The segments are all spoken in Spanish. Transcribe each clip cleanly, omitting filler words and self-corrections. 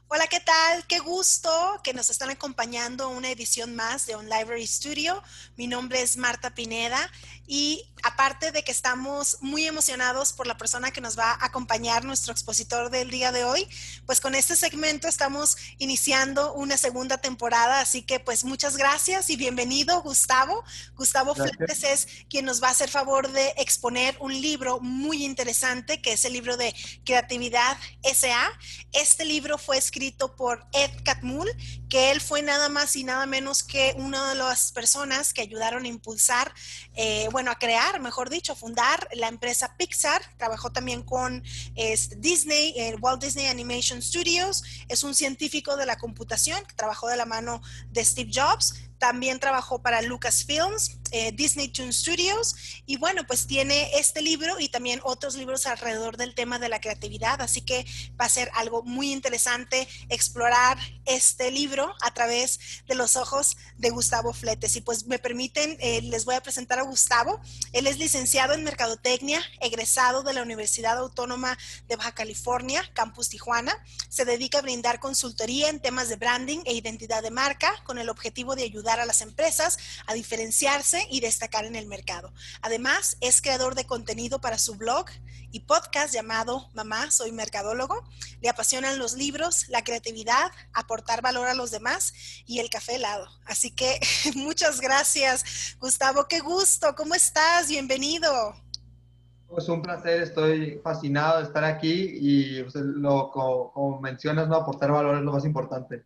Hola, ¿qué tal? Qué gusto que nos están acompañando a una edición más de On Library Studio. Mi nombre es Marta Pineda y aparte de que estamos muy emocionados por la persona que nos va a acompañar, nuestro expositor del día de hoy, pues con este segmento estamos iniciando una segunda temporada, así que pues muchas gracias y bienvenido, Gustavo. Gustavo Gracias. Fletes es quien nos va a hacer favor de exponer un libro muy interesante, que es el libro de Creatividad S.A. Este libro fue escrito por Ed Catmull, que él fue nada más y nada menos que una de las personas que ayudaron a impulsar, a crear, mejor dicho, a fundar la empresa Pixar. Trabajó también con Disney, Walt Disney Animation Studios. Es un científico de la computación que trabajó de la mano de Steve Jobs. También trabajó para Lucasfilms, Disney Toon Studios, y bueno, pues tiene este libro y también otros libros alrededor del tema de la creatividad, así que va a ser algo muy interesante explorar este libro a través de los ojos de Gustavo Fletes. Y pues me permiten, les voy a presentar a Gustavo. Él es licenciado en Mercadotecnia, egresado de la Universidad Autónoma de Baja California, Campus Tijuana. Se dedica a brindar consultoría en temas de branding e identidad de marca con el objetivo de ayudar a las empresas a diferenciarse y destacar en el mercado. Además, es creador de contenido para su blog y podcast llamado Mamá, soy mercadólogo. Le apasionan los libros, la creatividad, aportar valor a los demás y el café helado. Así que muchas gracias, Gustavo. Qué gusto. ¿Cómo estás? Bienvenido. Es un placer, estoy fascinado de estar aquí y pues, como mencionas, ¿no? Aportar valor es lo más importante.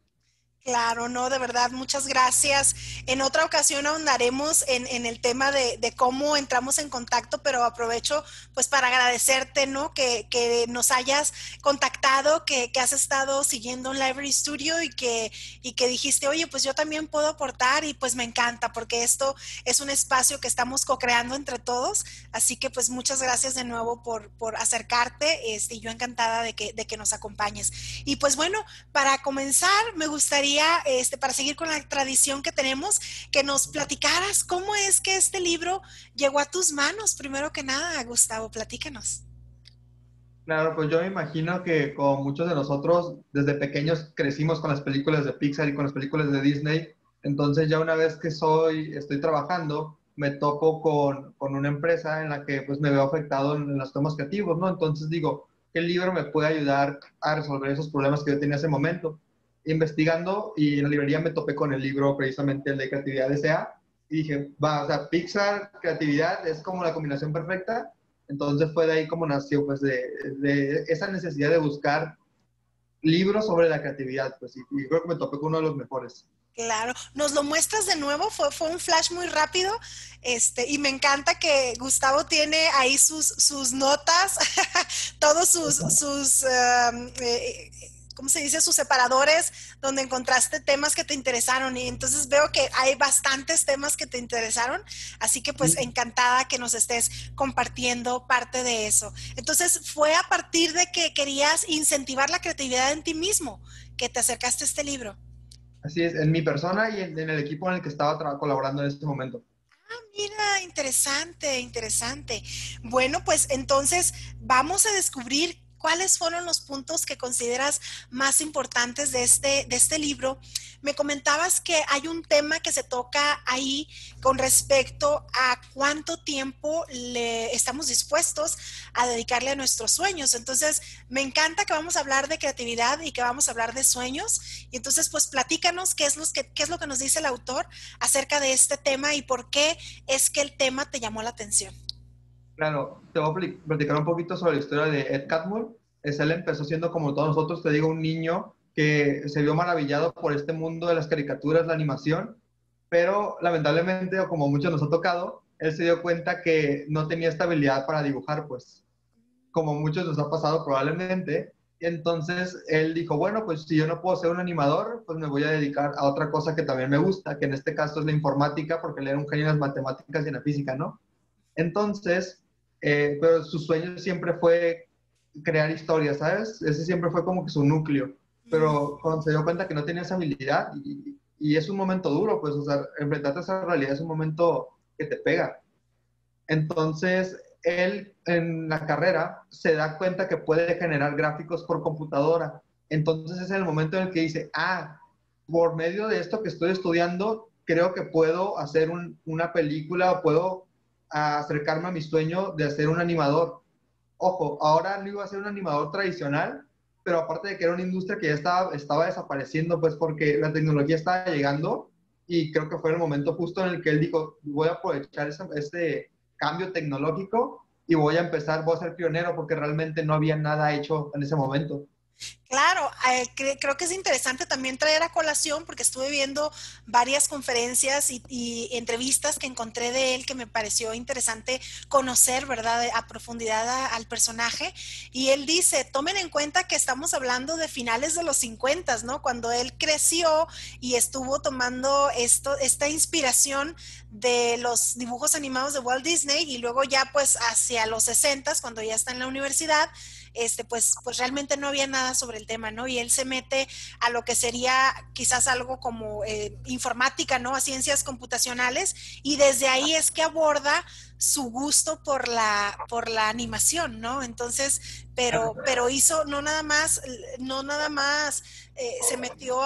Claro, no, de verdad, muchas gracias. En otra ocasión ahondaremos en el tema de cómo entramos en contacto, pero aprovecho pues para agradecerte, ¿no? Que nos hayas contactado, que has estado siguiendo un Library Studio y que dijiste, oye, pues yo también puedo aportar y pues me encanta porque esto es un espacio que estamos co-creando entre todos. Así que pues muchas gracias de nuevo por acercarte, y yo encantada de que nos acompañes. Y pues bueno, para comenzar, me gustaría, para seguir con la tradición que tenemos, que nos platicaras cómo es que este libro llegó a tus manos. Primero que nada, Gustavo, platícanos. Claro, pues yo me imagino que como muchos de nosotros desde pequeños crecimos con las películas de Pixar y con las películas de Disney, entonces ya una vez que estoy trabajando, me topo con una empresa en la que pues me veo afectado en los temas creativos, ¿no? Entonces digo, ¿qué libro me puede ayudar a resolver esos problemas que yo tenía en ese momento? Investigando y en la librería me topé con el libro precisamente el de Creatividad S.A. y dije, va, o sea, Pixar, creatividad es como la combinación perfecta. Entonces fue de ahí como nació, pues, de esa necesidad de buscar libros sobre la creatividad, pues, y creo que me topé con uno de los mejores. Claro, nos lo muestras de nuevo, fue un flash muy rápido, y me encanta que Gustavo tiene ahí sus notas, todos ¿cómo se dice? Sus separadores, donde encontraste temas que te interesaron, y entonces veo que hay bastantes temas que te interesaron, así que pues Sí, encantada que nos estés compartiendo parte de eso. Entonces fue a partir de que querías incentivar la creatividad en ti mismo que te acercaste a este libro. así es, en mi persona y en el equipo en el que estaba colaborando en ese momento. Mira, interesante, interesante. Bueno, pues entonces vamos a descubrir cuáles fueron los puntos que consideras más importantes de este libro. Me comentabas que hay un tema que se toca ahí con respecto a cuánto tiempo le estamos dispuestos a dedicarle a nuestros sueños. Entonces, me encanta que vamos a hablar de creatividad y que vamos a hablar de sueños. Y entonces, pues platícanos qué es lo que nos dice el autor acerca de este tema y por qué es que el tema te llamó la atención. Claro, te voy a platicar un poquito sobre la historia de Ed Catmull. Él empezó siendo como todos nosotros, te digo, un niño que se vio maravillado por este mundo de las caricaturas, la animación, pero lamentablemente, o como muchos nos ha tocado, él se dio cuenta que no tenía esta habilidad para dibujar, pues como muchos nos ha pasado probablemente. Y entonces él dijo, bueno, pues si yo no puedo ser un animador, pues me voy a dedicar a otra cosa que también me gusta, que en este caso es la informática, porque él era un genio en las matemáticas y en la física, ¿no? Entonces, pero su sueño siempre fue crear historias, ¿sabes? Ese siempre fue como que su núcleo. Mm, Pero cuando se dio cuenta que no tenía esa habilidad, y es un momento duro, pues, o sea, enfrentarte a esa realidad es un momento que te pega. Entonces, él en la carrera se da cuenta que puede generar gráficos por computadora Entonces es el momento en el que dice, por medio de esto que estoy estudiando, creo que puedo hacer una película o puedo acercarme a mi sueño de ser un animador. Ojo, ahora no iba a ser un animador tradicional, pero aparte de que era una industria que ya estaba desapareciendo, pues porque la tecnología estaba llegando y creo que fue el momento justo en el que él dijo, voy a aprovechar este cambio tecnológico y voy a ser pionero porque realmente no había nada hecho en ese momento. Claro, creo que es interesante también traer a colación porque estuve viendo varias conferencias y entrevistas que encontré de él que me pareció interesante conocer, ¿verdad?, a profundidad al personaje. Y él dice, tomen en cuenta que estamos hablando de finales de los 50, ¿no? Cuando él creció y estuvo tomando esta inspiración de los dibujos animados de Walt Disney y luego ya pues hacia los 60, cuando ya está en la universidad, pues realmente no había nada sobre el tema, ¿no? Y él se mete a lo que sería quizás algo como informática, ¿no? A ciencias computacionales, y desde ahí es que aborda su gusto por la animación, ¿no? Entonces, pero hizo, no nada más se metió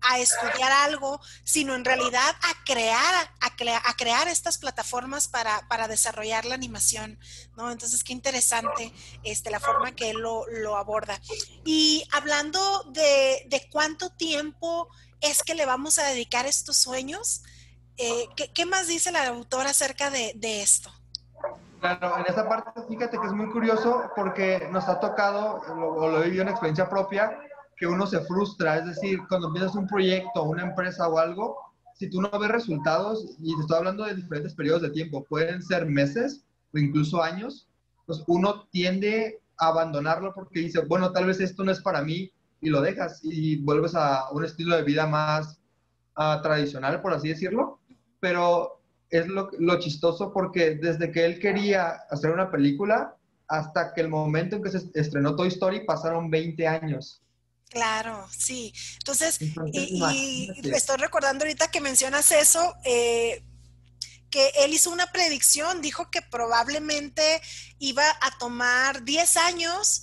a estudiar algo, sino en realidad a crear estas plataformas para desarrollar la animación, ¿no? Entonces, qué interesante la forma que él lo aborda. Y hablando de cuánto tiempo es que le vamos a dedicar a estos sueños, ¿qué más dice la autora acerca de esto? Claro, en esa parte fíjate que es muy curioso porque nos ha tocado, o lo he vivido en experiencia propia, que uno se frustra, es decir, cuando empiezas un proyecto, una empresa o algo, si tú no ves resultados, y te estoy hablando de diferentes periodos de tiempo, pueden ser meses o incluso años, pues uno tiende a abandonarlo porque dice, bueno, tal vez esto no es para mí, y lo dejas y vuelves a un estilo de vida más tradicional, por así decirlo, pero es lo chistoso porque desde que él quería hacer una película hasta que el momento en que se estrenó Toy Story pasaron 20 años. Claro, sí. Entonces, Entonces, y imagínate. estoy recordando ahorita que mencionas eso, que él hizo una predicción, dijo que probablemente iba a tomar 10 años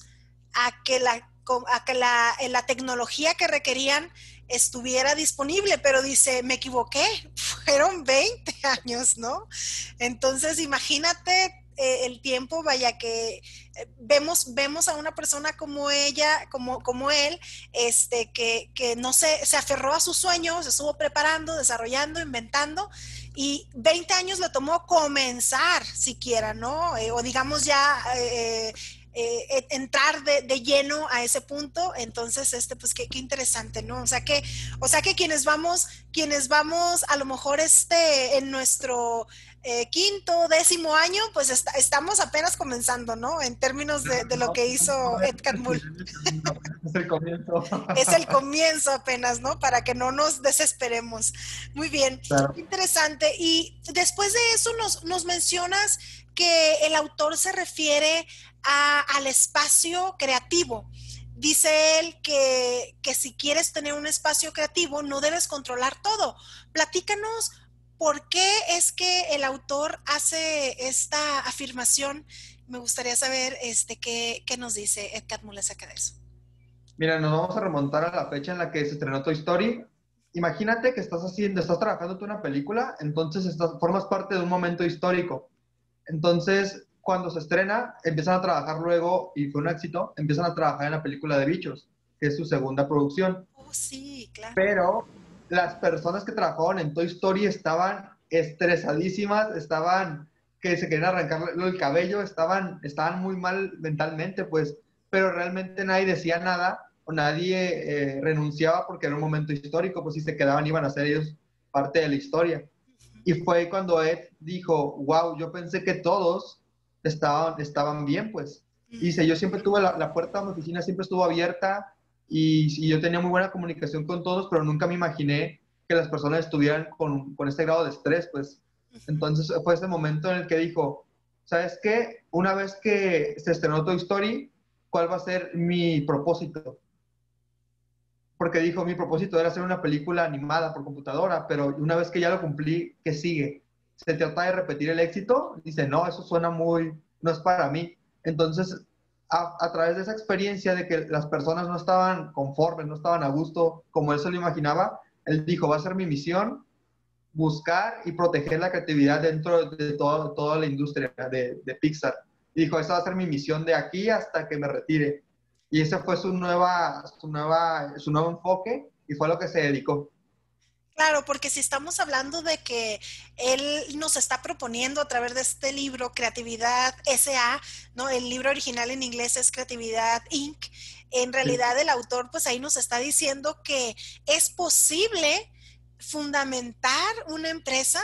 a que la tecnología que requerían estuviera disponible, pero dice, me equivoqué, fueron 20 años, ¿no? Entonces, imagínate el tiempo, vaya que vemos a una persona como ella, como él, que no se aferró a sus sueños, se estuvo preparando, desarrollando, inventando, y 20 años le tomó comenzar siquiera, ¿no? O digamos ya entrar de lleno a ese punto. Entonces, pues qué interesante, ¿no? O sea que quienes vamos a lo mejor en nuestro quinto, décimo año, pues estamos apenas comenzando, ¿no? En términos de lo No, que no, hizo Ed Catmull. es el comienzo. Es el comienzo apenas, ¿no? Para que no nos desesperemos. Muy bien, Claro. interesante. Y después de eso nos mencionas que el autor se refiere al espacio creativo. Dice él que si quieres tener un espacio creativo no debes controlar todo. Platícanos por qué es que el autor hace esta afirmación. Me gustaría saber qué nos dice Ed Catmull acerca de eso. Mira, nos vamos a remontar a la fecha en la que se estrenó Toy Story. Imagínate que estás trabajando tú una película, entonces formas parte de un momento histórico. Entonces, cuando se estrena, empiezan a trabajar luego, y fue un éxito, empiezan a trabajar en la película de Bichos, que es su segunda producción. Oh, sí, claro. Pero las personas que trabajaban en Toy Story estaban estresadísimas, estaban que se querían arrancar el cabello, estaban muy mal mentalmente, pues, pero realmente nadie decía nada o nadie renunciaba porque era un momento histórico, pues si se quedaban iban a ser ellos parte de la historia. Y fue cuando Ed dijo, wow, yo pensé que todos estaban bien, pues. Y dice, yo siempre tuve la puerta de mi oficina, siempre estuvo abierta y yo tenía muy buena comunicación con todos, pero nunca me imaginé que las personas estuvieran con este grado de estrés, pues. Entonces fue ese momento en el que dijo, ¿sabes qué? Una vez que se estrenó Toy Story, ¿cuál va a ser mi propósito? Porque dijo, mi propósito era hacer una película animada por computadora, pero una vez que ya lo cumplí, ¿qué sigue? ¿Se trata de repetir el éxito? Dice, no, eso suena muy, no es para mí. Entonces, a través de esa experiencia de que las personas no estaban conformes, no estaban a gusto como él se lo imaginaba, él dijo, va a ser mi misión buscar y proteger la creatividad dentro de toda la industria de Pixar. Y dijo, esa va a ser mi misión de aquí hasta que me retire. Y ese fue su nuevo enfoque y fue a lo que se dedicó. Claro, porque si estamos hablando de que él nos está proponiendo a través de este libro, Creatividad S.A., ¿no? El libro original en inglés es Creatividad Inc. En Sí, realidad el autor pues ahí nos está diciendo que es posible fundamentar una empresa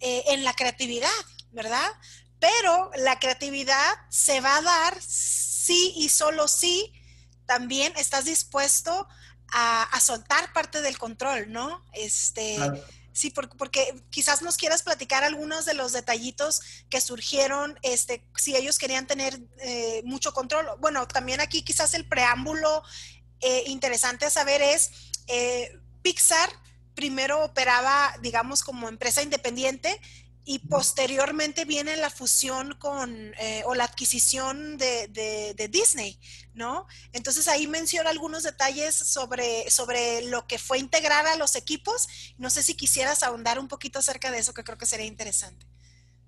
en la creatividad, ¿verdad? Pero la creatividad se va a dar si y solo si también estás dispuesto a soltar parte del control, ¿no? claro. Sí, porque quizás nos quieras platicar algunos de los detallitos que surgieron, si ellos querían tener mucho control. Bueno, también aquí quizás el preámbulo interesante a saber es, Pixar primero operaba, digamos, como empresa independiente y posteriormente viene la fusión o la adquisición de Disney, ¿no? Entonces ahí menciona algunos detalles sobre lo que fue integrar a los equipos. No sé si quisieras ahondar un poquito acerca de eso, que creo que sería interesante.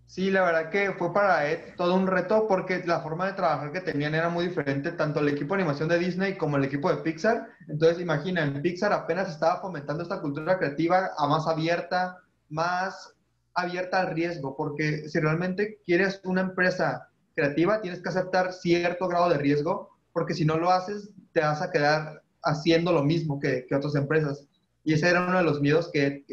Sí, la verdad que fue para Ed todo un reto porque la forma de trabajar que tenían era muy diferente, tanto el equipo de animación de Disney como el equipo de Pixar. Entonces, imagina, en Pixar apenas estaba fomentando esta cultura creativa a más abierta al riesgo, porque si realmente quieres una empresa creativa, tienes que aceptar cierto grado de riesgo, porque si no lo haces, te vas a quedar haciendo lo mismo que otras empresas. Y ese era uno de los miedos que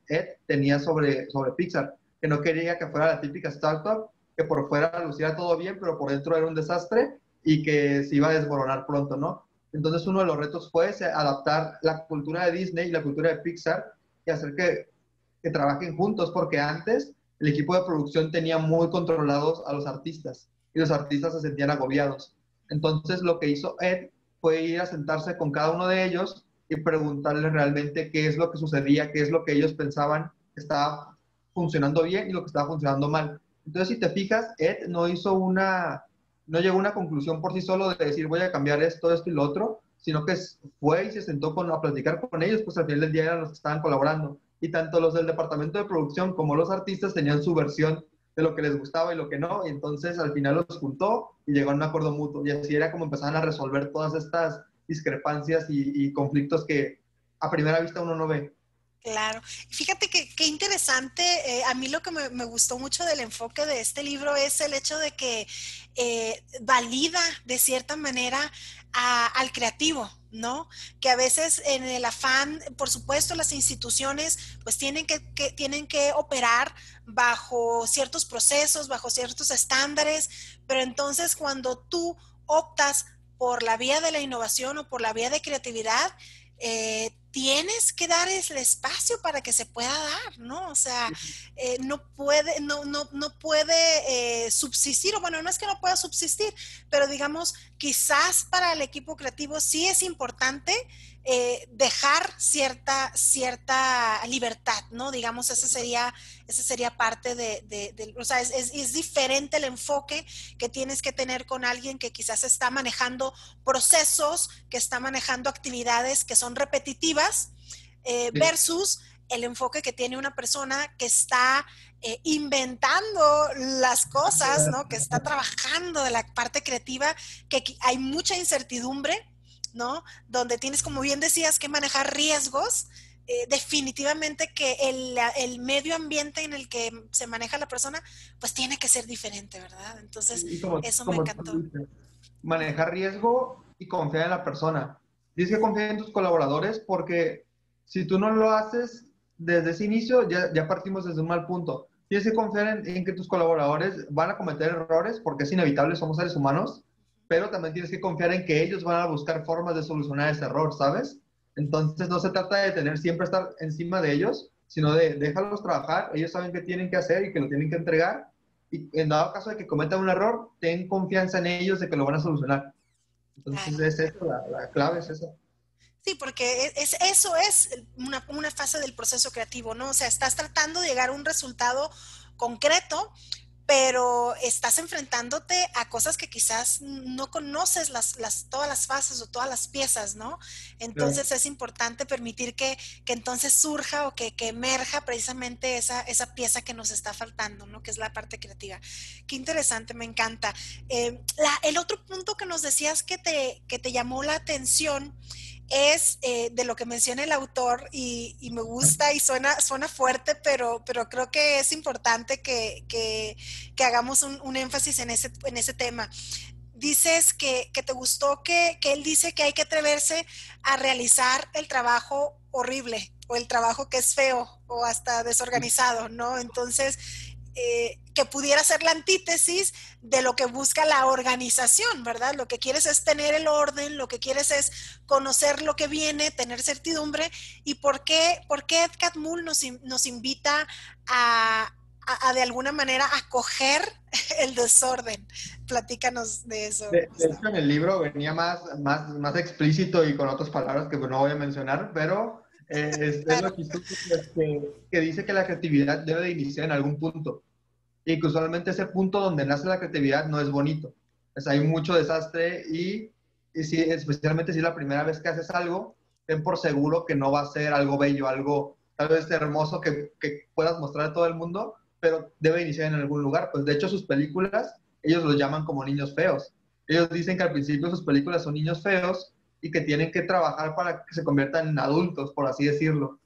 Ed tenía sobre Pixar, que no quería que fuera la típica startup, que por fuera luciera todo bien, pero por dentro era un desastre y que se iba a desmoronar pronto, ¿no? Entonces uno de los retos fue adaptar la cultura de Disney y la cultura de Pixar y hacer que trabajen juntos, porque antes el equipo de producción tenía muy controlados a los artistas y los artistas se sentían agobiados. Entonces lo que hizo Ed fue ir a sentarse con cada uno de ellos y preguntarles realmente qué es lo que sucedía, qué es lo que ellos pensaban que estaba funcionando bien y lo que estaba funcionando mal. Entonces, si te fijas, Ed no llegó a una conclusión por sí solo de decir voy a cambiar esto y lo otro, sino que fue y se sentó a platicar con ellos, pues al final del día eran los que estaban colaborando. Y tanto los del departamento de producción como los artistas tenían su versión de lo que les gustaba y lo que no, y entonces al final los juntó y llegó a un acuerdo mutuo. Y así era como empezaban a resolver todas estas discrepancias y conflictos que a primera vista uno no ve. Claro. Fíjate que qué interesante. A mí lo que me gustó mucho del enfoque de este libro es el hecho de que valida de cierta manera al creativo, ¿no? Que a veces en el afán, por supuesto, las instituciones pues tienen que operar bajo ciertos procesos, bajo ciertos estándares, pero entonces cuando tú optas por la vía de la innovación o por la vía de creatividad, tienes que dar el espacio para que se pueda dar, ¿no? O sea, no puede subsistir, o bueno, no es que no pueda subsistir, pero digamos, quizás para el equipo creativo sí es importante dejar cierta libertad, ¿no? Digamos, ese sería parte o sea, es diferente el enfoque que tienes que tener con alguien que quizás está manejando procesos, que está manejando actividades que son repetitivas, Sí. versus el enfoque que tiene una persona que está inventando las cosas, ¿no? Que está trabajando de la parte creativa, que hay mucha incertidumbre, ¿no? Donde tienes, como bien decías, que manejar riesgos. Definitivamente que el medio ambiente en el que se maneja la persona, pues tiene que ser diferente, ¿verdad? Entonces, Y eso me como tú encantó. dices, manejar riesgo y confiar en la persona. Tienes que confiar en tus colaboradores porque si tú no lo haces desde ese inicio, ya partimos desde un mal punto. Tienes que confiar en que tus colaboradores van a cometer errores porque es inevitable, somos seres humanos, pero también tienes que confiar en que ellos van a buscar formas de solucionar ese error, ¿sabes? Entonces no se trata de tener siempre estar encima de ellos, sino de déjalos trabajar, ellos saben qué tienen que hacer y que lo tienen que entregar y en dado caso de que cometan un error, ten confianza en ellos de que lo van a solucionar. Entonces, Claro, es claro. eso, la clave es esa. Sí, porque eso es una fase del proceso creativo, ¿no? O sea, estás tratando de llegar a un resultado concreto, pero estás enfrentándote a cosas que quizás no conoces todas las fases o todas las piezas, ¿no? Claro. Entonces es importante permitir que entonces surja o que emerja precisamente esa pieza que nos está faltando, ¿no? Que es la parte creativa. Qué interesante, me encanta. El otro punto que nos decías que te llamó la atención es de lo que menciona el autor y me gusta y suena fuerte, pero creo que es importante que hagamos un énfasis en ese tema. Dices que te gustó que él dice que hay que atreverse a realizar el trabajo horrible o el trabajo que es feo o hasta desorganizado, ¿no? Entonces, que pudiera ser la antítesis de lo que busca la organización, ¿verdad? Lo que quieres es tener el orden, lo que quieres es conocer lo que viene, tener certidumbre. ¿Y por qué Ed Catmull nos invita a de alguna manera a coger el desorden? Platícanos de eso, De Gustavo. hecho, en el libro venía más explícito y con otras palabras que no voy a mencionar, pero es Claro, lo chistoso pues, que dice que la creatividad debe de iniciar en algún punto y que usualmente ese punto donde nace la creatividad no es bonito. Pues hay mucho desastre y si, especialmente si es la primera vez que haces algo, ten por seguro que no va a ser algo bello, algo tal vez hermoso que puedas mostrar a todo el mundo, pero debe iniciar en algún lugar. Pues de hecho sus películas, ellos los llaman como niños feos. Ellos dicen que al principio sus películas son niños feos y que tienen que trabajar para que se conviertan en adultos, por así decirlo.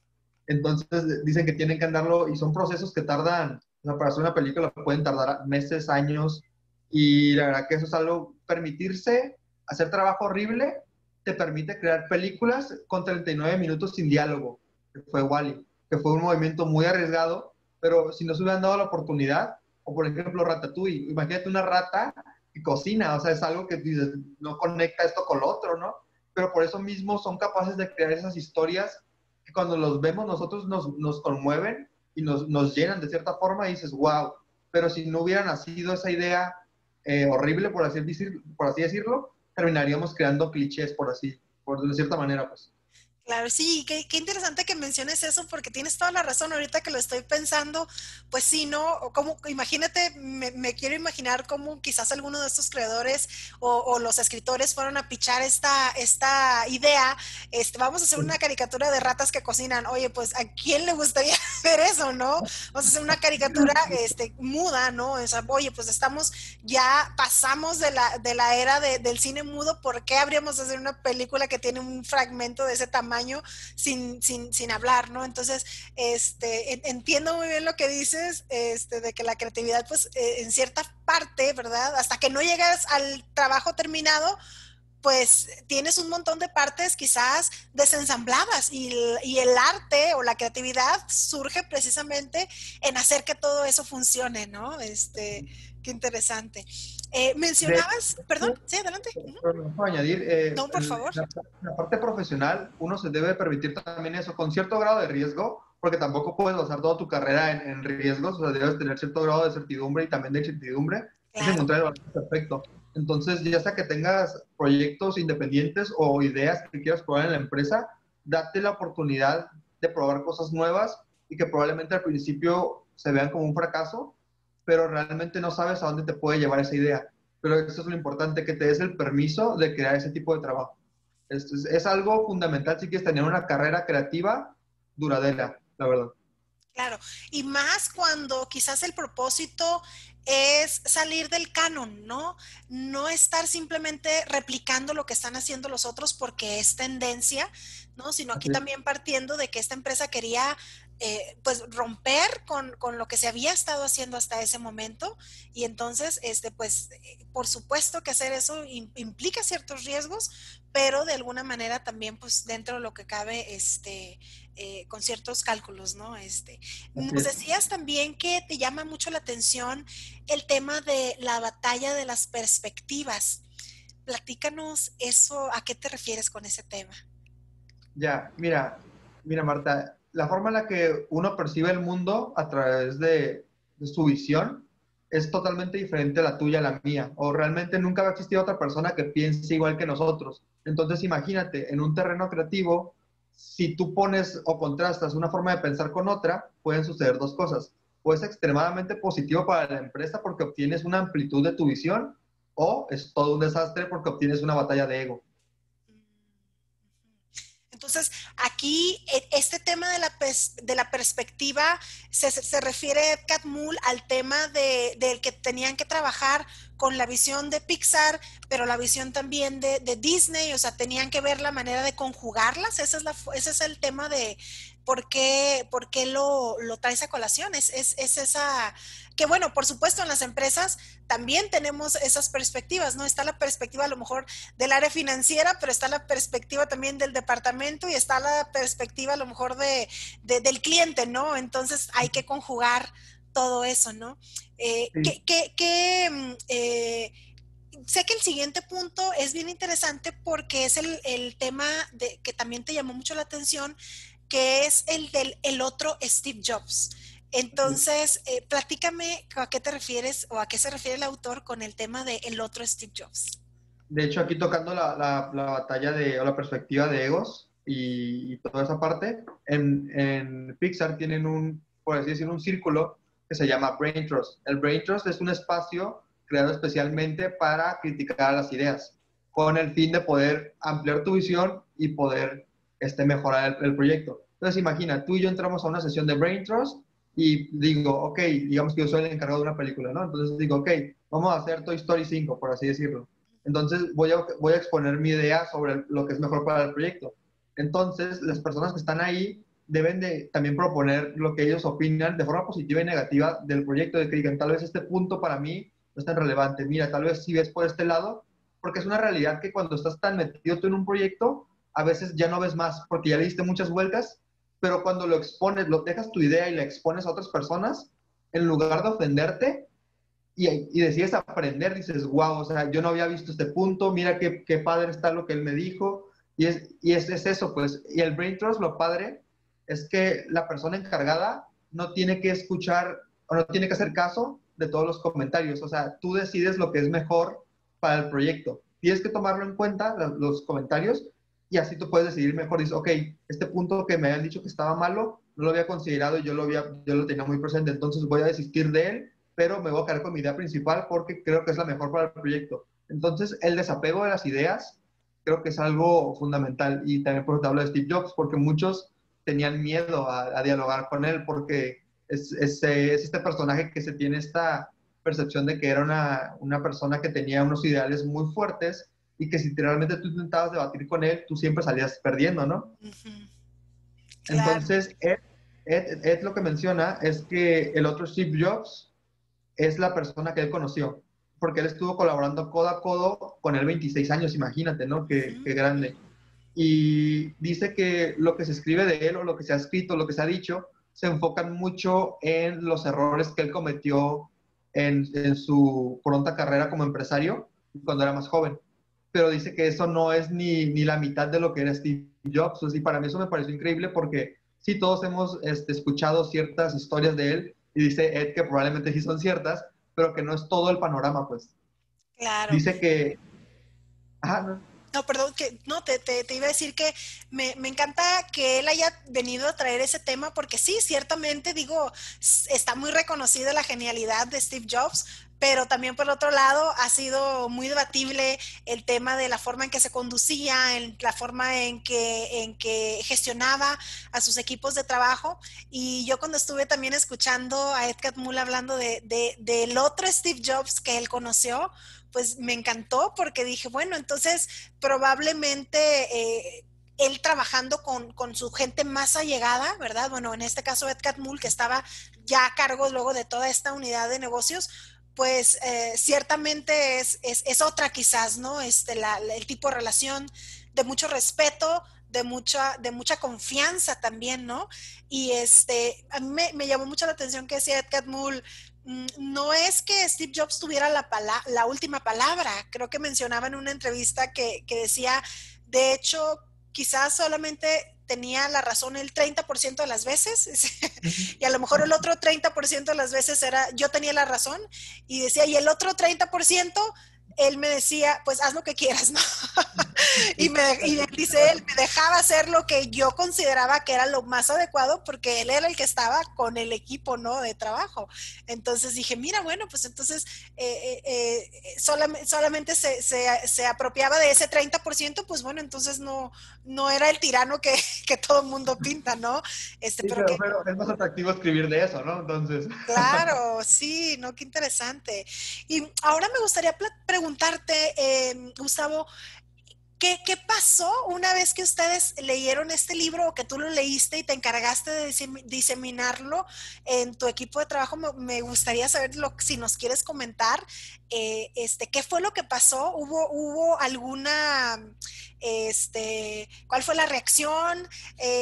Entonces dicen que tienen que andarlo y son procesos que tardan, o sea, para hacer una película pueden tardar meses, años, y la verdad que eso es algo, permitirse hacer trabajo horrible, te permite crear películas con 39 minutos sin diálogo, que fue Wall-E, que fue un movimiento muy arriesgado, pero si nos hubieran dado la oportunidad, o por ejemplo Ratatouille, imagínate una rata que cocina, o sea, es algo que dices, no conecta esto con lo otro, ¿no? Pero por eso mismo son capaces de crear esas historias que cuando los vemos nosotros nos conmueven y nos llenan de cierta forma y dices, wow, pero si no hubiera nacido esa idea horrible, por así decirlo, terminaríamos creando clichés, por de cierta manera, pues. claro, sí, qué interesante que menciones eso porque tienes toda la razón ahorita que lo estoy pensando, pues sí, ¿no? O como, imagínate, me quiero imaginar cómo quizás alguno de estos creadores o los escritores fueron a pichar esta idea, vamos a hacer una caricatura de ratas que cocinan, oye, pues ¿a quién le gustaría ver eso, no? Vamos a hacer una caricatura muda, ¿no? O sea, oye, pues ya pasamos de la era del cine mudo, ¿por qué habríamos de hacer una película que tiene un fragmento de ese tamaño sin hablar, ¿no? Entonces, entiendo muy bien lo que dices, de que la creatividad, pues, en cierta parte, ¿verdad? Hasta que no llegas al trabajo terminado, pues tienes un montón de partes quizás desensambladas y el arte o la creatividad surge precisamente en hacer que todo eso funcione, ¿no? Qué interesante. De Mencionabas, perdón, hecho, sí, adelante. Uh-huh. pero me puedo añadir, No, por favor. la parte profesional, uno se debe permitir también eso, con cierto grado de riesgo, porque tampoco puedes basar toda tu carrera en riesgos, o sea, debes tener cierto grado de certidumbre y también de incertidumbre, es Claro. encontrar el balance perfecto. Entonces, ya sea que tengas proyectos independientes o ideas que quieras probar en la empresa, date la oportunidad de probar cosas nuevas y que probablemente al principio se vean como un fracaso, pero realmente no sabes a dónde te puede llevar esa idea. Pero eso es lo importante, que te des el permiso de crear ese tipo de trabajo. Es algo fundamental si quieres tener una carrera creativa duradera, la verdad. Claro, y más cuando quizás el propósito es salir del canon, ¿no? No estar simplemente replicando lo que están haciendo los otros porque es tendencia, ¿no? Sino aquí Así es. también partiendo de que esta empresa quería pues romper con lo que se había estado haciendo hasta ese momento y entonces pues por supuesto que hacer eso implica ciertos riesgos, pero de alguna manera también pues dentro de lo que cabe con ciertos cálculos, ¿no? Así Nos es. decías también que te llama mucho la atención el tema de la batalla de las perspectivas. Platícanos eso, ¿a qué te refieres con ese tema? Ya, mira, Marta, la forma en la que uno percibe el mundo a través de su visión es totalmente diferente a la tuya, a la mía, o realmente nunca va a existir otra persona que piense igual que nosotros. Entonces, imagínate, en un terreno creativo, si tú pones o contrastas una forma de pensar con otra, pueden suceder dos cosas. o es extremadamente positivo para la empresa porque obtienes una amplitud de tu visión, o es todo un desastre porque obtienes una batalla de ego. Entonces, aquí este tema de la perspectiva se refiere Ed Catmull al tema de que tenían que trabajar con la visión de Pixar, pero la visión también de Disney, o sea, tenían que ver la manera de conjugarlas. Ese es el tema de por qué lo traes a colación. Es esa, que bueno, por supuesto en las empresas también tenemos esas perspectivas, ¿no? Está la perspectiva a lo mejor del área financiera, pero está la perspectiva también del departamento y está la perspectiva a lo mejor del cliente, ¿no? Entonces hay que conjugar todo eso, ¿no? Sí. Sé que el siguiente punto es bien interesante porque es el tema que también te llamó mucho la atención, que es el del el otro Steve Jobs. Entonces, platícame a qué te refieres o a qué se refiere el autor con el tema de el otro Steve Jobs. De hecho, aquí tocando la batalla o la perspectiva de egos y toda esa parte, en Pixar tienen por así decirlo, un círculo que se llama Brain Trust. El Brain Trust es un espacio creado especialmente para criticar las ideas, con el fin de poder ampliar tu visión y poder mejorar el proyecto. Entonces, imagina, tú y yo entramos a una sesión de Brain Trust y digo, ok, digamos que yo soy el encargado de una película, ¿no? Entonces digo, ok, vamos a hacer Toy Story 5, por así decirlo. Entonces voy a exponer mi idea sobre lo que es mejor para el proyecto. Entonces las personas que están ahí deben de también proponer lo que ellos opinan de forma positiva y negativa del proyecto, de que digan, tal vez este punto para mí no es tan relevante, mira, tal vez si ves por este lado, porque es una realidad que cuando estás tan metido tú en un proyecto, a veces ya no ves más, porque ya le diste muchas vueltas, pero cuando lo expones, lo dejas tu idea y la expones a otras personas, en lugar de ofenderte, y decides aprender, dices, wow, o sea, yo no había visto este punto, mira qué padre está lo que él me dijo, es eso, pues, y el Brain Trust, lo padre es que la persona encargada no tiene que escuchar o no tiene que hacer caso de todos los comentarios, o sea, tú decides lo que es mejor para el proyecto, tienes que tomarlo en cuenta, los comentarios, y así tú puedes decidir mejor, dices, ok, este punto que me habían dicho que estaba malo, no lo había considerado y yo lo tenía muy presente, entonces voy a desistir de él, pero me voy a quedar con mi idea principal porque creo que es la mejor para el proyecto. Entonces, el desapego de las ideas creo que es algo fundamental. Y también por eso te hablo de Steve Jobs, porque muchos tenían miedo a dialogar con él, porque es este personaje que se tiene esta percepción de que era una persona que tenía unos ideales muy fuertes y que si realmente tú intentabas debatir con él, tú siempre salías perdiendo, ¿no? Uh-huh. Claro. Entonces, Ed lo que menciona es que el otro Steve Jobs es la persona que él conoció, porque él estuvo colaborando codo a codo con él 26 años, imagínate, ¿no? Qué grande. Y dice que lo que se escribe de él o lo que se ha escrito, lo que se ha dicho, se enfocan mucho en los errores que él cometió en su pronta carrera como empresario cuando era más joven. Pero dice que eso no es ni la mitad de lo que era Steve Jobs. Y para mí eso me pareció increíble porque sí, todos hemos escuchado ciertas historias de él y dice Ed que probablemente sí son ciertas, pero que no es todo el panorama, pues. Claro. Dice que... Ajá, no. No, perdón, que no, te iba a decir que me encanta que él haya venido a traer ese tema, porque sí, ciertamente, digo, está muy reconocida la genialidad de Steve Jobs, pero también por otro lado ha sido muy debatible el tema de la forma en que se conducía, la forma en que gestionaba a sus equipos de trabajo. Y yo cuando estuve también escuchando a Ed Catmull hablando del otro Steve Jobs que él conoció, pues me encantó porque dije, bueno, entonces probablemente él trabajando con su gente más allegada, ¿verdad? Bueno, en este caso Ed Catmull, que estaba ya a cargo luego de toda esta unidad de negocios, pues ciertamente es otra quizás, ¿no? El tipo de relación de mucho respeto, de mucha confianza también, ¿no? Y a mí me llamó mucho la atención que decía Ed Catmull, no es que Steve Jobs tuviera la última palabra. Creo que mencionaba en una entrevista que decía, de hecho, quizás solamente tenía la razón el 30% de las veces y a lo mejor el otro 30% de las veces era yo tenía la razón y decía, y el otro 30% él me decía, pues haz lo que quieras, ¿no? y dice él, me dejaba hacer lo que yo consideraba que era lo más adecuado porque él era el que estaba con el equipo, ¿no? De trabajo. Entonces dije, mira, bueno, pues entonces solamente se apropiaba de ese 30%, pues bueno, entonces no era el tirano que todo el mundo pinta, ¿no? Sí, Pero que pero es más atractivo escribir de eso, ¿no? Entonces, claro, sí, no, qué interesante. Y ahora me gustaría preguntarte, Gustavo, ¿qué pasó una vez que ustedes leyeron este libro o que tú lo leíste y te encargaste de diseminarlo en tu equipo de trabajo? Me gustaría saber si nos quieres comentar, qué fue lo que pasó. ¿Hubo alguna, cuál fue la reacción?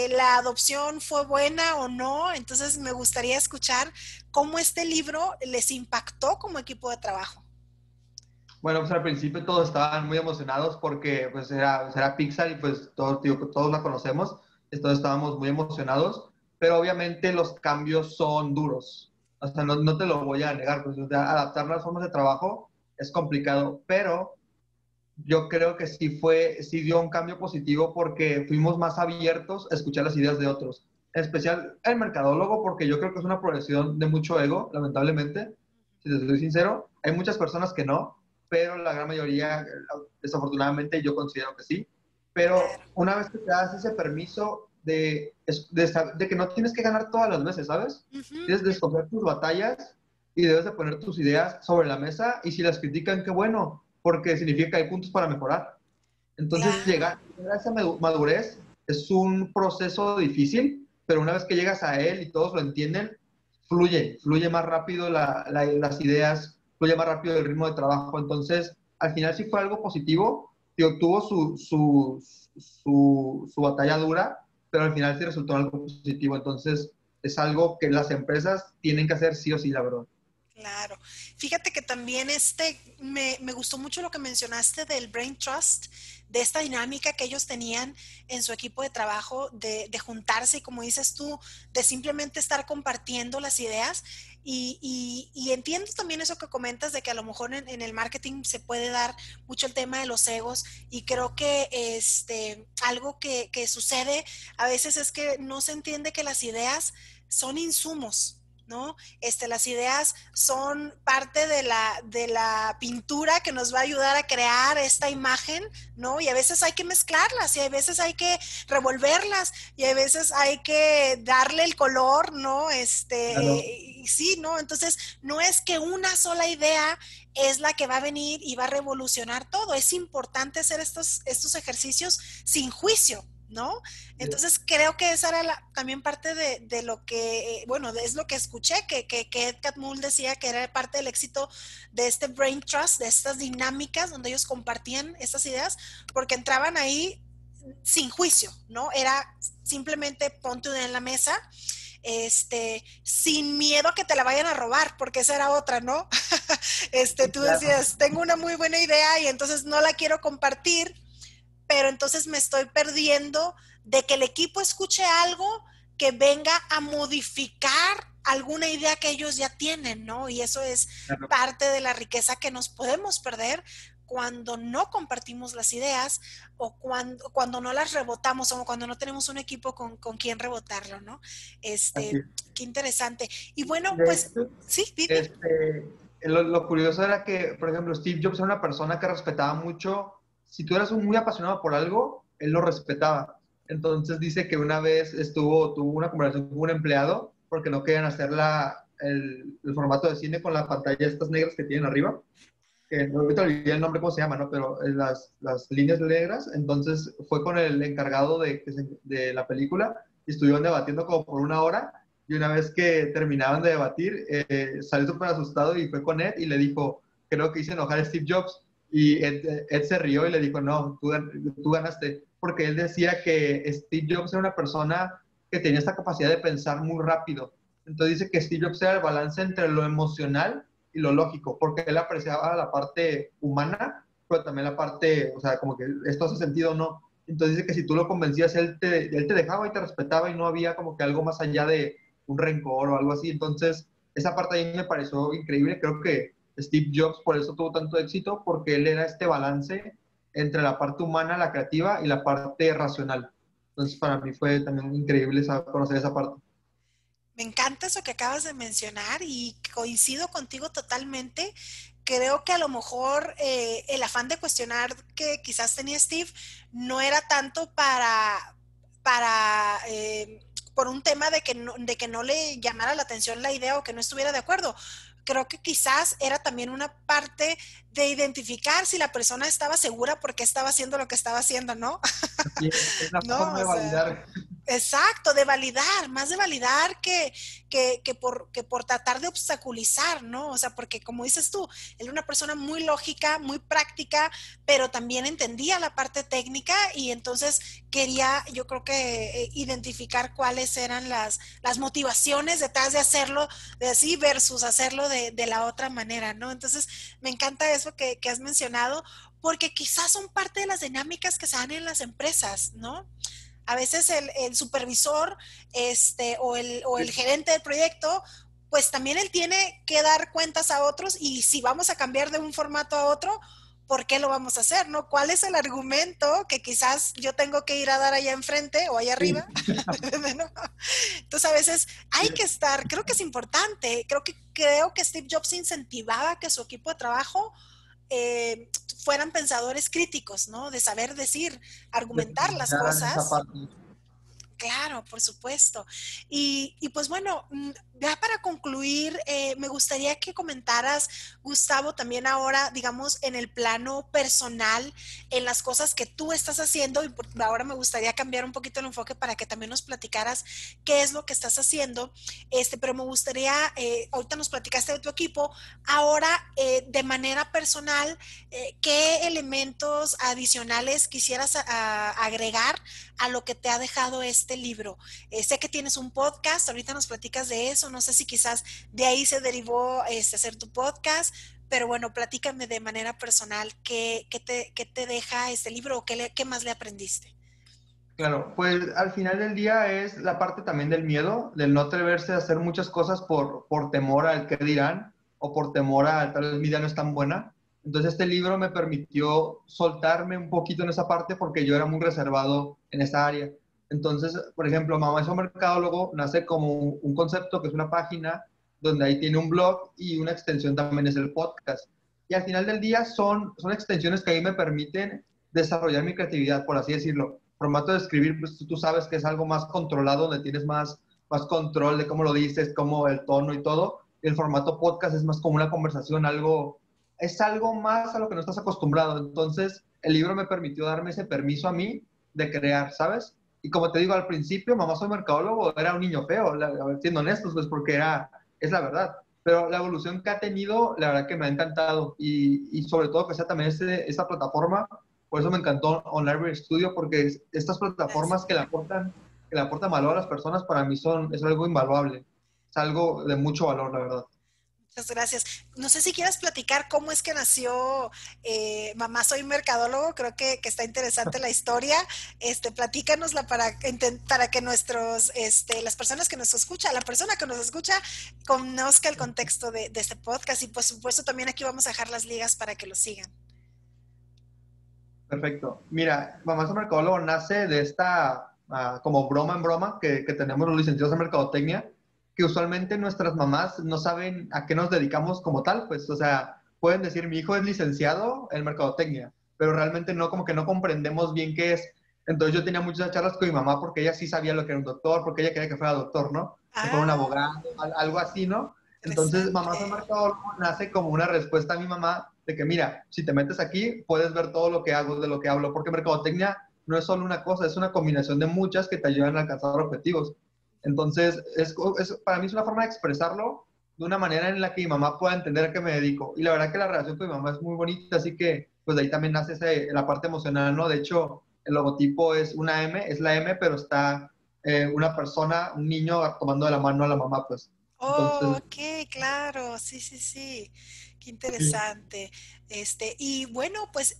¿La adopción fue buena o no? Entonces me gustaría escuchar cómo este libro les impactó como equipo de trabajo. bueno, pues al principio todos estaban muy emocionados porque pues era Pixar y pues todos, digo, todos la conocemos, entonces estábamos muy emocionados, pero obviamente los cambios son duros, o sea, no te lo voy a negar, pues o sea, adaptar las formas de trabajo es complicado, pero yo creo que sí dio un cambio positivo porque fuimos más abiertos a escuchar las ideas de otros, en especial el mercadólogo, porque yo creo que es una profesión de mucho ego, lamentablemente, si te soy sincero, hay muchas personas que no, pero la gran mayoría, desafortunadamente, yo considero que sí, pero Claro. una vez que te das ese permiso de que no tienes que ganar todas las veces, ¿sabes? Ujú. Tienes de escoger tus batallas y debes de poner tus ideas sobre la mesa y si las critican, qué bueno, porque significa que hay puntos para mejorar. Entonces, Claro. llegar a esa madurez es un proceso difícil, pero una vez que llegas a él y todos lo entienden, fluye más rápido las ideas, fluye más rápido el ritmo de trabajo. Entonces, al final sí fue algo positivo, que obtuvo su batalla dura, pero al final sí resultó algo positivo. Entonces, es algo que las empresas tienen que hacer sí o sí, la verdad. Claro. Fíjate que también me gustó mucho lo que mencionaste del Brain Trust, de esta dinámica que ellos tenían en su equipo de trabajo, de juntarse y como dices tú, de simplemente estar compartiendo las ideas. Y entiendo también eso que comentas de que a lo mejor en el marketing se puede dar mucho el tema de los egos y creo que algo que sucede a veces es que no se entiende que las ideas son insumos, ¿no? Las ideas son parte de la pintura que nos va a ayudar a crear esta imagen, ¿no? Y a veces hay que mezclarlas y a veces hay que revolverlas y a veces hay que darle el color, ¿no? Claro. Y sí, ¿no? Entonces, no es que una sola idea es la que va a venir y va a revolucionar todo. Es importante hacer estos ejercicios sin juicio, ¿no? Entonces creo que esa era también parte de lo que, bueno, es lo que escuché, que Ed Catmull decía que era parte del éxito de este Brain Trust, de estas dinámicas donde ellos compartían estas ideas, porque entraban ahí sin juicio, ¿no? Era simplemente ponte una en la mesa, sin miedo a que te la vayan a robar, porque esa era otra, ¿no? Sí, Tú claro. decías, tengo una muy buena idea y entonces no la quiero compartir, pero entonces me estoy perdiendo de que el equipo escuche algo que venga a modificar alguna idea que ellos ya tienen, ¿no? Y eso es Claro. parte de la riqueza que nos podemos perder cuando no compartimos las ideas o cuando no las rebotamos o cuando no tenemos un equipo con quien rebotarlo, ¿no? Así es. Qué interesante. Y bueno, De pues hecho, sí, dime. lo curioso era que, por ejemplo, Steve Jobs era una persona que respetaba mucho. Si tú eras muy apasionado por algo, él lo respetaba. Entonces dice que una vez tuvo una conversación con un empleado porque no querían hacer el formato de cine con la pantalla estas negras que tienen arriba, que no ahorita olvidé el nombre, cómo se llama, ¿no? Pero las líneas negras. Entonces fue con el encargado de la película y estuvieron debatiendo como por una hora. Y una vez que terminaban de debatir, salió súper asustado y fue con Ed y le dijo, creo que hice enojar a Steve Jobs. Y Ed se rió y le dijo, no, tú ganaste. Porque él decía que Steve Jobs era una persona que tenía esta capacidad de pensar muy rápido. Entonces dice que Steve Jobs era el balance entre lo emocional y lo lógico, porque él apreciaba la parte humana, pero también la parte, o sea, como que esto hace sentido o no. Entonces dice que si tú lo convencías, él te dejaba y te respetaba y no había como que algo más allá de un rencor o algo así. Entonces, esa parte ahí me pareció increíble. Creo que Steve Jobs por eso tuvo tanto éxito, porque él era este balance entre la parte humana, la creativa y la parte racional. Entonces, para mí fue también increíble conocer esa parte. Me encanta eso que acabas de mencionar y coincido contigo totalmente. Creo que a lo mejor el afán de cuestionar que quizás tenía Steve no era tanto para por un tema de que no le llamara la atención la idea o que no estuviera de acuerdo. Creo que quizás era también una parte de identificar si la persona estaba segura porque estaba haciendo lo que estaba haciendo, ¿no? Así es una No, forma de o sea, validar. exacto, de validar, más de validar que por tratar de obstaculizar, ¿no? O sea, porque como dices tú, él era una persona muy lógica, muy práctica, pero también entendía la parte técnica y entonces quería, yo creo que identificar cuáles eran las motivaciones detrás de hacerlo de así versus hacerlo de la otra manera, ¿no? Entonces, me encanta eso que has mencionado, porque quizás son parte de las dinámicas que se dan en las empresas, ¿no? A veces el supervisor o el gerente del proyecto, pues también él tiene que dar cuentas a otros y si vamos a cambiar de un formato a otro, ¿por qué lo vamos a hacer? ¿No? ¿Cuál es el argumento que quizás yo tengo que ir a dar allá enfrente o allá arriba? Sí, ¿No? Entonces a veces hay que estar, creo que es importante, creo que Steve Jobs incentivaba que su equipo de trabajo eh, fueran pensadores críticos, ¿no? De saber decir, de argumentar las profundizar en esa cosas. parte. Claro, por supuesto. Y pues bueno, ya para concluir, me gustaría que comentaras, Gustavo, también ahora, digamos, en el plano personal, en las cosas que tú estás haciendo, y ahora me gustaría cambiar un poquito el enfoque para que también nos platicaras qué es lo que estás haciendo, pero me gustaría, ahorita nos platicaste de tu equipo, ahora de manera personal, ¿qué elementos adicionales quisieras agregar a lo que te ha dejado este libro? Sé que tienes un podcast, ahorita nos platicas de eso, no sé si quizás de ahí se derivó hacer tu podcast, pero bueno, platícame de manera personal qué te deja este libro o qué más le aprendiste. Claro, pues al final del día es la parte también del miedo, del no atreverse a hacer muchas cosas por temor al qué dirán o por temor a tal vez mi idea no es tan buena. Entonces este libro me permitió soltarme un poquito en esa parte porque yo era muy reservado en esa área. Entonces, por ejemplo, Mamá es un mercadólogo nace como un concepto que es una página donde ahí tiene un blog y una extensión también es el podcast. Y al final del día son extensiones que ahí me permiten desarrollar mi creatividad, por así decirlo formato de escribir, pues tú sabes que es algo más controlado, donde tienes más control de cómo lo dices, cómo el tono y todo. El formato podcast es más como una conversación, es algo más a lo que no estás acostumbrado. Entonces, el libro me permitió darme ese permiso a mí de crear, ¿sabes? Y como te digo, al principio, mamá soy mercadólogo, era un niño feo, siendo honestos, pues porque es la verdad. Pero la evolución que ha tenido, la verdad que me ha encantado. Y sobre todo que sea también esta plataforma por eso me encantó Online Studio, porque estas plataformas que le aportan valor a las personas, para mí es algo invaluable. Es algo de mucho valor, la verdad. Muchas gracias. No sé si quieres platicar cómo es que nació Mamá Soy Mercadólogo. Creo que está interesante la historia. Platícanosla para que las personas que nos escuchan, la persona que nos escucha, conozca el contexto de este podcast. Y por supuesto también aquí vamos a dejar las ligas para que lo sigan. Perfecto. Mira, Mamá es Mercadólogo nace de esta como broma en broma que tenemos los licenciados en Mercadotecnia, que usualmente nuestras mamás no saben a qué nos dedicamos como tal, pues, o sea, pueden decir, mi hijo es licenciado en Mercadotecnia, pero realmente no, como que no comprendemos bien qué es. Entonces yo tenía muchas charlas con mi mamá porque ella sí sabía lo que era un doctor, porque ella quería que fuera doctor, ¿no? Que fuera un Ah, abogado, algo así, ¿no? Entonces, Mamá Soy interesante. Mercadólogo nace como una respuesta a mi mamá de que, mira, si te metes aquí, puedes ver todo lo que hago, de lo que hablo, porque mercadotecnia no es solo una cosa, es una combinación de muchas que te ayudan a alcanzar objetivos. Entonces, para mí es una forma de expresarlo de una manera en la que mi mamá pueda entender a qué me dedico. Y la verdad que la relación con mi mamá es muy bonita, así que pues de ahí también nace la parte emocional, ¿no? De hecho, el logotipo es una M, es la M, pero está una persona, un niño tomando de la mano a la mamá, pues. Oh, Entonces, ok, claro, sí, sí, sí, qué sí. interesante. Y bueno, pues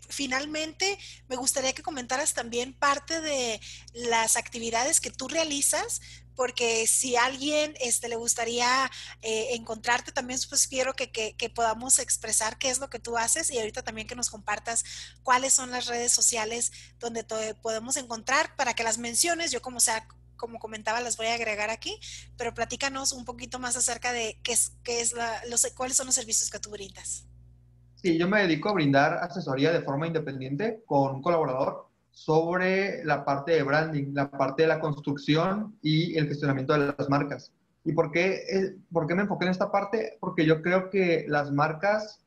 finalmente me gustaría que comentaras también parte de las actividades que tú realizas, porque si a alguien le gustaría encontrarte también, pues quiero que podamos expresar qué es lo que tú haces y ahorita también que nos compartas cuáles son las redes sociales donde te podemos encontrar para que las menciones, yo como sea, como comentaba, las voy a agregar aquí, pero platícanos un poquito más acerca de cuáles son los servicios que tú brindas. Sí, yo me dedico a brindar asesoría de forma independiente con un colaborador sobre la parte de branding, la parte de la construcción y el gestionamiento de las marcas. ¿Y por qué me enfoqué en esta parte? Porque yo creo que las marcas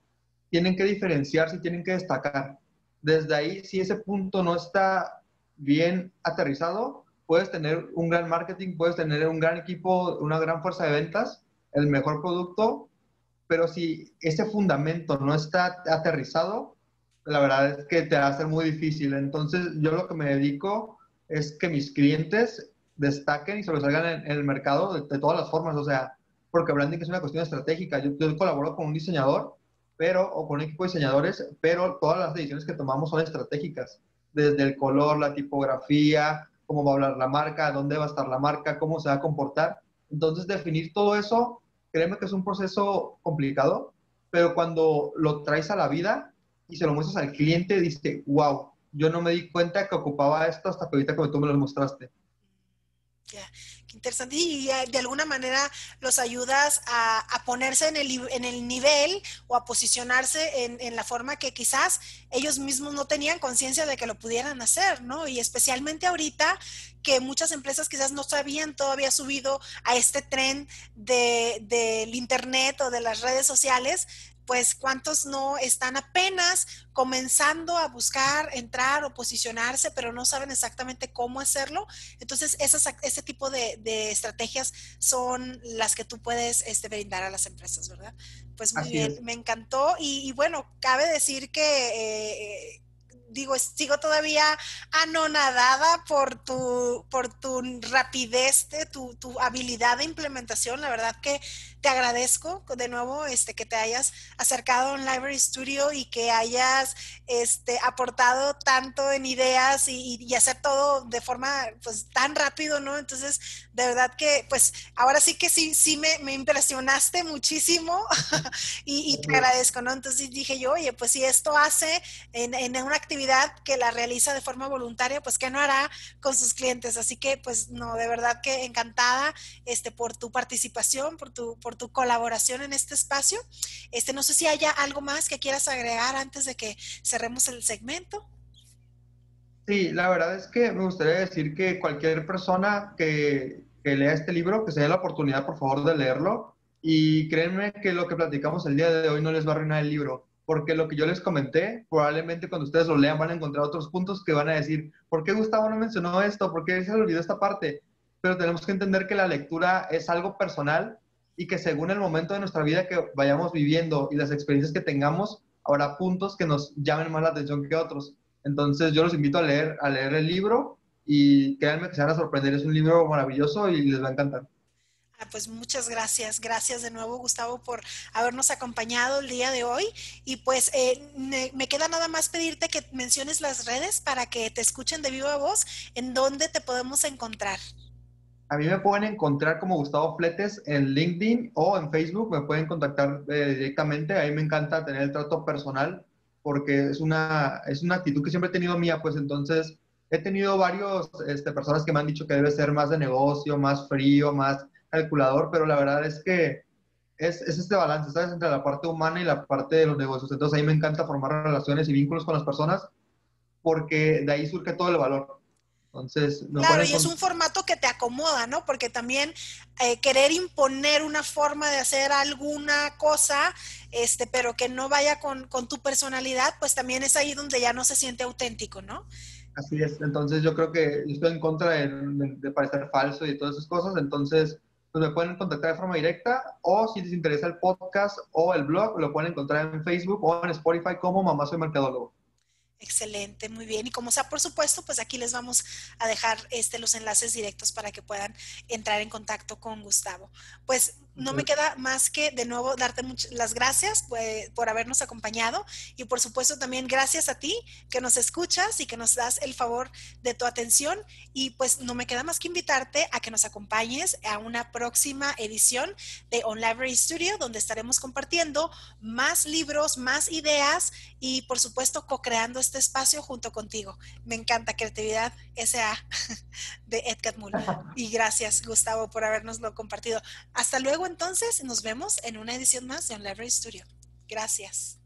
tienen que diferenciarse y tienen que destacar. Desde ahí, si ese punto no está bien aterrizado, puedes tener un gran marketing, puedes tener un gran equipo, una gran fuerza de ventas, el mejor producto, pero si ese fundamento no está aterrizado, la verdad es que te va a ser muy difícil. Entonces, yo lo que me dedico es que mis clientes destaquen y sobresalgan en el mercado de todas las formas, o sea, porque branding es una cuestión estratégica. Yo colaboro con un diseñador, o con un equipo de diseñadores, pero todas las decisiones que tomamos son estratégicas, desde el color, la tipografía, cómo va a hablar la marca, dónde va a estar la marca, cómo se va a comportar. Entonces, definir todo eso, créeme que es un proceso complicado, pero cuando lo traes a la vida y se lo muestras al cliente, dice, wow, yo no me di cuenta que ocupaba esto hasta que ahorita que tú me lo mostraste. Ya, qué interesante. Y de alguna manera los ayudas a ponerse en el nivel o a posicionarse en la forma que quizás ellos mismos no tenían conciencia de que lo pudieran hacer, ¿no? Y especialmente ahorita que muchas empresas quizás no se habían todavía subido a este tren del internet o de las redes sociales, pues cuántos no están apenas comenzando a buscar entrar o posicionarse, pero no saben exactamente cómo hacerlo. Entonces, ese tipo de estrategias son las que tú puedes brindar a las empresas, ¿verdad? Pues muy Así bien, es. me encantó y bueno, cabe decir que digo, sigo todavía anonadada por tu rapidez, tu habilidad de implementación. La verdad que te agradezco de nuevo que te hayas acercado a un Library Studio y que hayas aportado tanto en ideas y hacer todo de forma pues tan rápido, ¿no? Entonces, de verdad que pues ahora sí que sí me impresionaste muchísimo y te agradezco, ¿no? Entonces dije yo, oye, pues si esto hace en una actividad que la realiza de forma voluntaria, pues ¿qué no hará con sus clientes? Así que pues no, de verdad que encantada por tu participación, por tu colaboración en este espacio. No sé si haya algo más que quieras agregar antes de que cerremos el segmento. Sí, la verdad es que me gustaría decir que cualquier persona que lea este libro, que se dé la oportunidad, por favor, de leerlo. Y créanme que lo que platicamos el día de hoy no les va a arruinar el libro, porque lo que yo les comenté, probablemente cuando ustedes lo lean van a encontrar otros puntos que van a decir, ¿por qué Gustavo no mencionó esto? ¿Por qué se le olvidó esta parte? Pero tenemos que entender que la lectura es algo personal y que según el momento de nuestra vida que vayamos viviendo y las experiencias que tengamos, habrá puntos que nos llamen más la atención que otros. Entonces yo los invito a leer el libro y créanme que se van a sorprender. Es un libro maravilloso y les va a encantar. Pues muchas gracias. Gracias de nuevo, Gustavo, por habernos acompañado el día de hoy. Y pues me queda nada más pedirte que menciones las redes para que te escuchen de viva voz en dónde te podemos encontrar. A mí me pueden encontrar como Gustavo Fletes en LinkedIn o en Facebook. Me pueden contactar directamente. A mí me encanta tener el trato personal porque es una actitud que siempre he tenido mía. Pues entonces he tenido varios personas que me han dicho que debe ser más de negocio, más frío, más calculador, pero la verdad es que es este balance, ¿sabes? Entre la parte humana y la parte de los negocios. Entonces, ahí me encanta formar relaciones y vínculos con las personas porque de ahí surge todo el valor. Entonces, me Claro, ponen y es un con... formato que te acomoda, ¿no? Porque también querer imponer una forma de hacer alguna cosa, pero que no vaya con tu personalidad, pues también es ahí donde ya no se siente auténtico, ¿no? Así es. Entonces, yo creo que yo estoy en contra de parecer falso y todas esas cosas. Entonces, pues me pueden contactar de forma directa o si les interesa el podcast o el blog, lo pueden encontrar en Facebook o en Spotify como Mamá Soy Mercadólogo. Excelente, muy bien. Y como sea, por supuesto, pues aquí les vamos a dejar los enlaces directos para que puedan entrar en contacto con Gustavo. Pues no me queda más que de nuevo darte las gracias por habernos acompañado y por supuesto también gracias a ti que nos escuchas y que nos das el favor de tu atención y pues no me queda más que invitarte a que nos acompañes a una próxima edición de On Library Studio donde estaremos compartiendo más libros, más ideas y por supuesto co-creando este espacio junto contigo. Me encanta Creatividad S.A. de Ed Catmull. Y gracias, Gustavo, por habernoslo compartido. Hasta luego, entonces. Nos vemos en una edición más de On Library Studio. Gracias.